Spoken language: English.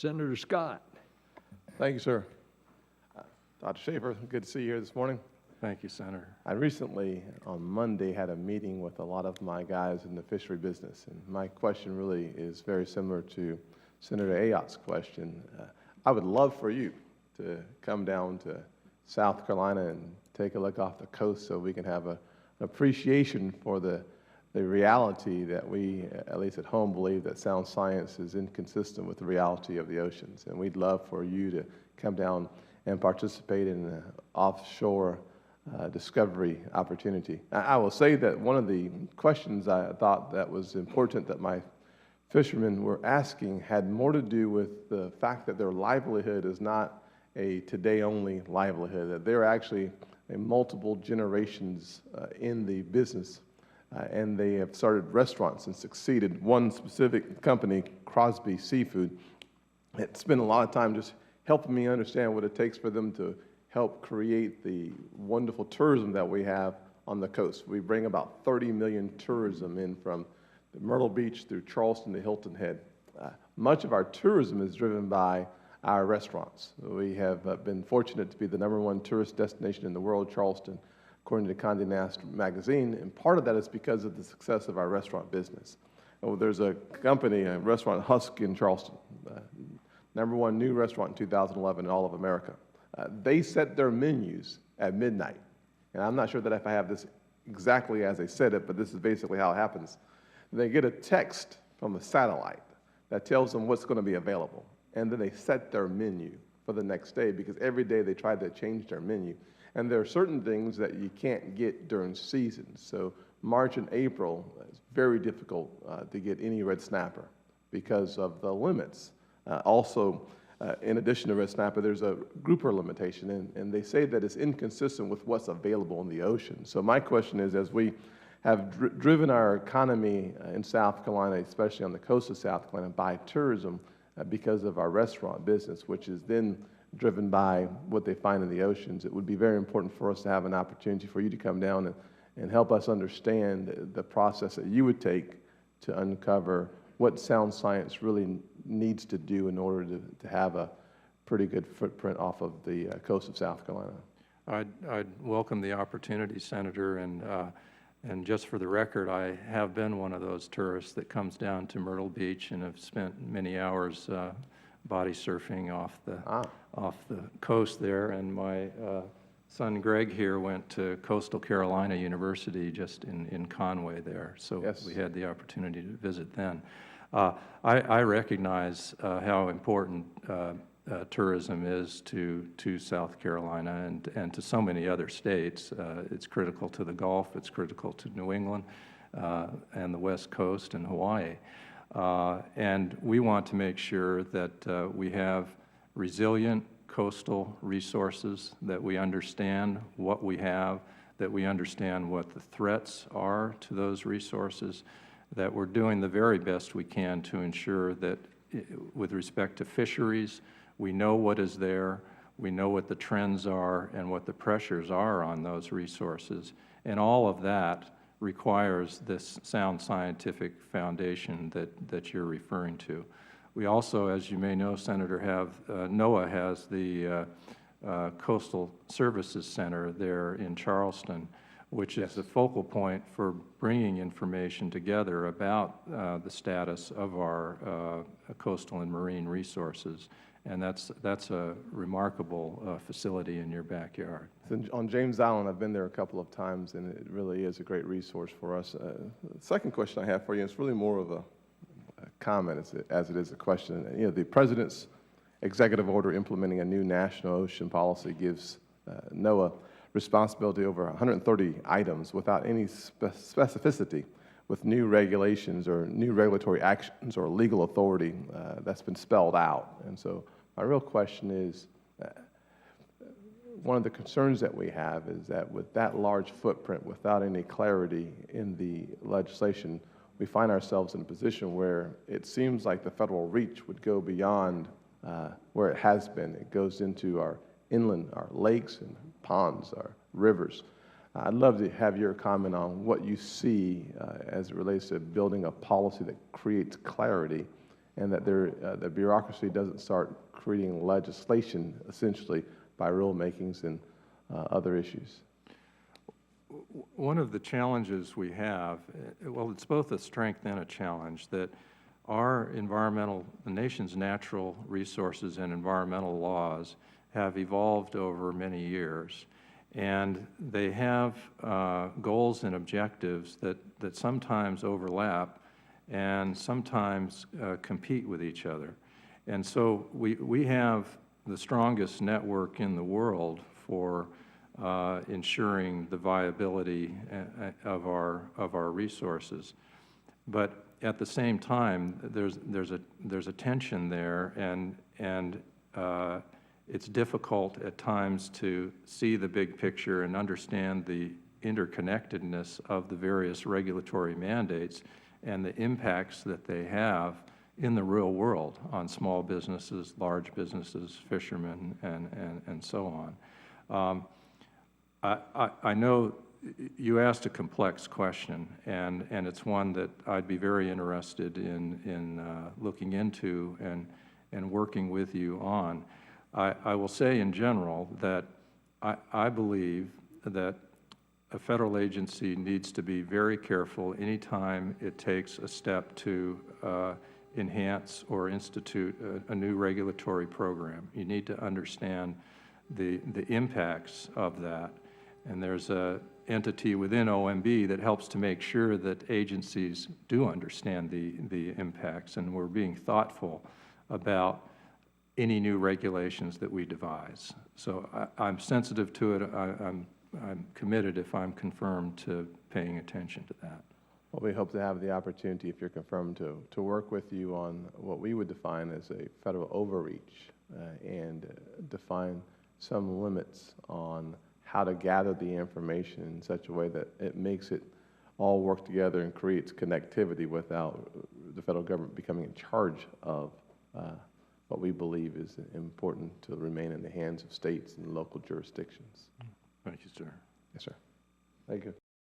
Senator Scott. Thank you, sir. Dr. Schaefer, good to see you here this morning. Thank you, Senator. I recently, on Monday, had a meeting with a lot of my guys in the fishery business, and my question really is very similar to Senator Ayotte's question. I would love for you to come down to South Carolina and take a look off the coast so we can have an appreciation for the reality that we, at least at home, believe that sound science is inconsistent with the reality of the oceans. And we'd love for you to come down and participate in an offshore discovery opportunity. I will say that one of the questions I thought that was important that my fishermen were asking had more to do with the fact that their livelihood is not a today-only livelihood, that they're actually multiple generations in the business, and they have started restaurants and succeeded. One specific company, Crosby Seafood, it spent a lot of time just helping me understand what it takes for them to help create the wonderful tourism that we have on the coast. We bring about 30 million tourism in from Myrtle Beach through Charleston to Hilton Head. Much of our tourism is driven by our restaurants. We have been fortunate to be the #1 tourist destination in the world, Charleston, according to Condé Nast magazine, and part of that is because of the success of our restaurant business. There's a company, a restaurant, Husk in Charleston, #1 new restaurant in 2011 in all of America. They set their menus at midnight, and I'm not sure that if I have this exactly as they said it, but this is basically how it happens. They get a text from a satellite that tells them what's going to be available, and then they set their menu for the next day because every day they try to change their menu. And there are certain things that you can't get during seasons. So March and April, it's very difficult to get any red snapper because of the limits. Also, in addition to red snapper, there's a grouper limitation, and they say that it's inconsistent with what's available in the ocean. So my question is, as we have driven our economy in South Carolina, especially on the coast of South Carolina, by tourism because of our restaurant business, which is then driven by what they find in the oceans, it would be very important for us to have an opportunity for you to come down and help us understand the process that you would take to uncover what sound science really needs to do in order to have a pretty good footprint off of the coast of South Carolina. I'd welcome the opportunity, Senator, and just for the record, I have been one of those tourists that comes down to Myrtle Beach and have spent many hours body surfing off the coast there. And my son Greg here went to Coastal Carolina University just in Conway there, so yes, we had the opportunity to visit then. I recognize how important tourism is to South Carolina and to so many other states. It's critical to the Gulf, it's critical to New England and the West Coast and Hawaii. And we want to make sure that we have resilient coastal resources, that we understand what we have, that we understand what the threats are to those resources, that we're doing the very best we can to ensure that with respect to fisheries, we know what is there, we know what the trends are and what the pressures are on those resources, and all of that requires this sound scientific foundation that you're referring to. We also, as you may know, Senator, have NOAA has the Coastal Services Center there in Charleston, which is the focal point for bringing information together about the status of our coastal and marine resources. And that's a remarkable facility in your backyard. On James Island, I've been there a couple of times, and it really is a great resource for us. The second question I have for you is really more of a comment as it is a question. You know, the President's executive order implementing a new national ocean policy gives NOAA responsibility over 130 items without any specificity, with new regulations or new regulatory actions or legal authority that's been spelled out. And so my real question is, one of the concerns that we have is that with that large footprint, without any clarity in the legislation, we find ourselves in a position where it seems like the federal reach would go beyond where it has been. It goes into our inland, our lakes and ponds, our rivers. I'd love to have your comment on what you see as it relates to building a policy that creates clarity and that the bureaucracy doesn't start creating legislation essentially by rulemakings and other issues. One of the challenges we have, well, it's both a strength and a challenge, that our the nation's natural resources and environmental laws have evolved over many years. And they have goals and objectives that sometimes overlap and sometimes compete with each other. And so we have the strongest network in the world for ensuring the viability of our resources. But at the same time, there's a tension there, and it's difficult at times to see the big picture and understand the interconnectedness of the various regulatory mandates and the impacts that they have in the real world on small businesses, large businesses, fishermen, and so on. I know you asked a complex question, and it's one that I'd be very interested in looking into and working with you on. I will say in general that I believe that a federal agency needs to be very careful anytime it takes a step to enhance or institute a new regulatory program. You need to understand the impacts of that. And there's an entity within OMB that helps to make sure that agencies do understand the impacts, and we're being thoughtful about any new regulations that we devise. So I'm sensitive to it. I'm committed, if I'm confirmed, to paying attention to that. Well, we hope to have the opportunity, if you're confirmed, to work with you on what we would define as a federal overreach and define some limits on how to gather the information in such a way that it makes it all work together and creates connectivity without the federal government becoming in charge of what we believe is important to remain in the hands of states and local jurisdictions. Thank you, sir. Yes, sir. Thank you.